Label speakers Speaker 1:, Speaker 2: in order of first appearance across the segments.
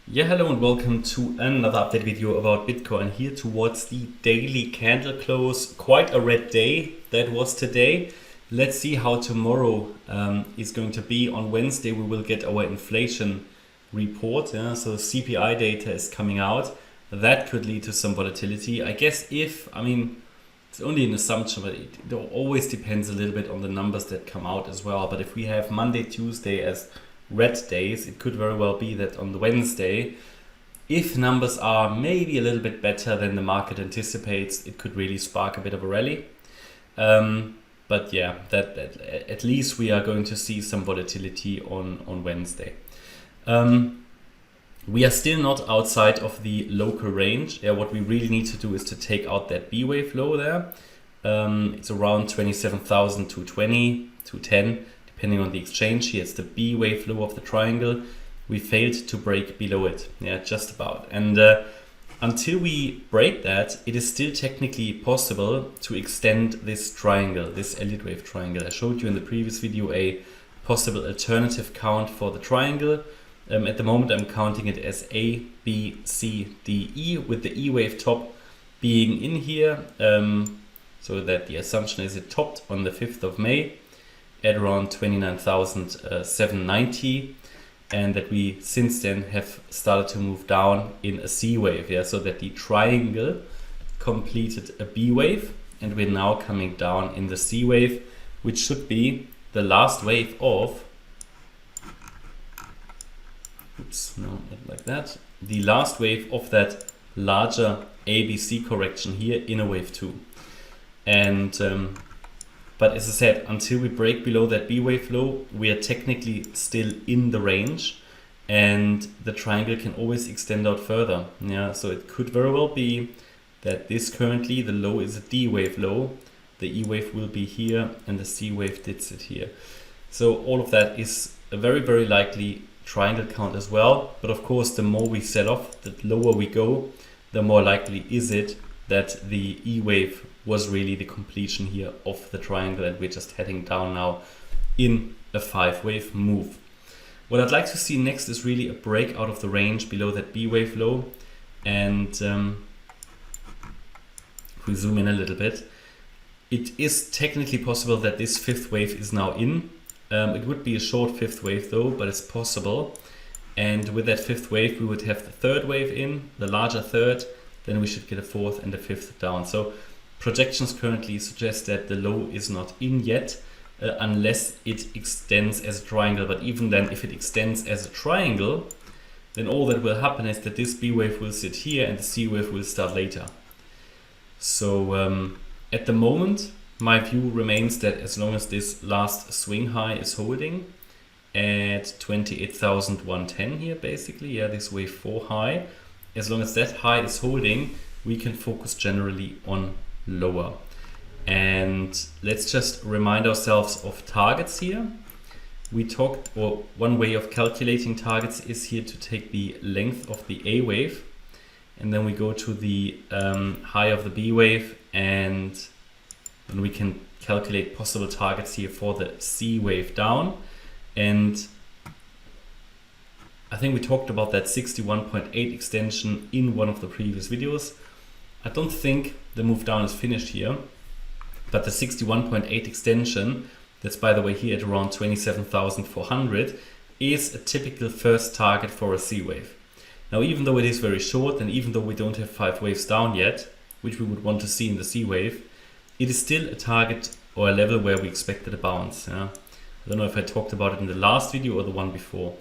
Speaker 1: Yeah, hello and welcome to another update video about Bitcoin here towards the daily candle close. Quite a red day that was today. Let's see how tomorrow is going to be. On Wednesday we will get our inflation report. So CPI data is coming out. That could lead to some volatility. I guess it's only an assumption, but it always depends a little bit on the numbers that come out as well. But if we have Monday, Tuesday as red days, it could very well be that on the Wednesday, if numbers are maybe a little bit better than the market anticipates, it could really spark a bit of a rally. But yeah, that at least we are going to see some volatility on Wednesday. We are still not outside of the local range. What we really need to do is to take out that B wave low there. It's around 27,220 to 10. Depending on the exchange here, it's the B wave low of the triangle. We failed to break below it, just about. And until we break that, it is still technically possible to extend this triangle, this Elliott Wave triangle. I showed you in the previous video a possible alternative count for the triangle. At the moment, I'm counting it as A, B, C, D, E, with the E wave top being in here, so that the assumption is it topped on the 5th of May. At around 29,790, and that we since then have started to move down in a C wave, so that the triangle completed a B wave and we're now coming down in the C wave, which should be the last wave of the last wave of that larger ABC correction here in a wave 2. And but as I said, until we break below that B wave low, we are technically still in the range, and the triangle can always extend out further. So it could very well be that this currently, the low is a D wave low, the E wave will be here, and the C wave did sit here. So all of that is a very, very likely triangle count as well. But of course, the more we sell off, the lower we go, the more likely is it that the E wave was really the completion here of the triangle, and we're just heading down now in a 5-wave move. What I'd like to see next is really a break out of the range below that B wave low. And if we zoom in a little bit, it is technically possible that this 5th wave is now in. It would be a short 5th wave though, but it's possible. And with that 5th wave, we would have the 3rd wave in, the larger 3rd, then we should get a 4th and a 5th down. So projections currently suggest that the low is not in yet, unless it extends as a triangle. But even then, if it extends as a triangle, then all that will happen is that this B wave will sit here and the C wave will start later. So at the moment, my view remains that as long as this last swing high is holding at 28,110 here, basically, this wave 4 high, as long as that high is holding, we can focus generally on lower. And let's just remind ourselves of targets here. We talked, or one way of calculating targets is here to take the length of the A wave, and then we go to the high of the B wave, and then we can calculate possible targets here for the C wave down. And I think we talked about that 61.8 extension in one of the previous videos. I don't think the move down is finished here, but the 61.8 extension, that's by the way here at around 27,400, is a typical first target for a C wave. Now, even though it is very short, and even though we don't have 5 waves down yet, which we would want to see in the C wave, it is still a target or a level where we expected a bounce. I don't know if I talked about it in the last video or the one before.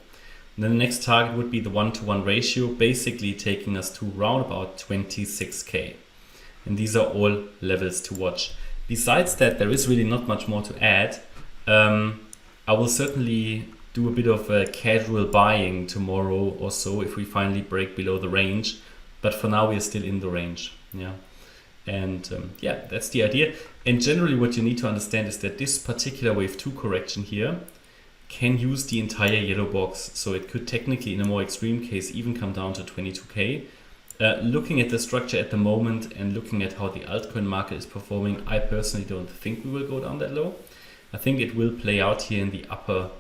Speaker 1: And then the next target would be the 1-to-1 ratio, basically taking us to around about 26k. And these are all levels to watch. Besides that, there is really not much more to add. I will certainly do a bit of casual buying tomorrow or so if we finally break below the range. But for now, we are still in the range. And that's the idea. And generally what you need to understand is that this particular wave 2 correction here can use the entire yellow box. So it could technically, in a more extreme case, even come down to 22k. Looking at the structure at the moment and looking at how the altcoin market is performing, I personally don't think we will go down that low. I think it will play out here in the upper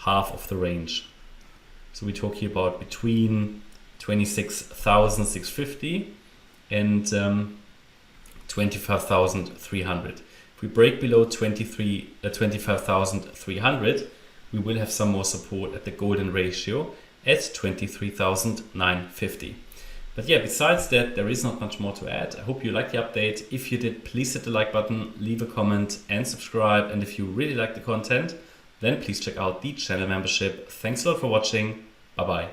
Speaker 1: half of the range. So we talk here about between 26,650 and 25,300. If we break below 25,300, we will have some more support at the golden ratio at 23,950. But yeah, besides that, there is not much more to add. I hope you liked the update. If you did, please hit the like button, leave a comment and subscribe. And if you really like the content, then please check out the channel membership. Thanks a lot for watching. Bye bye.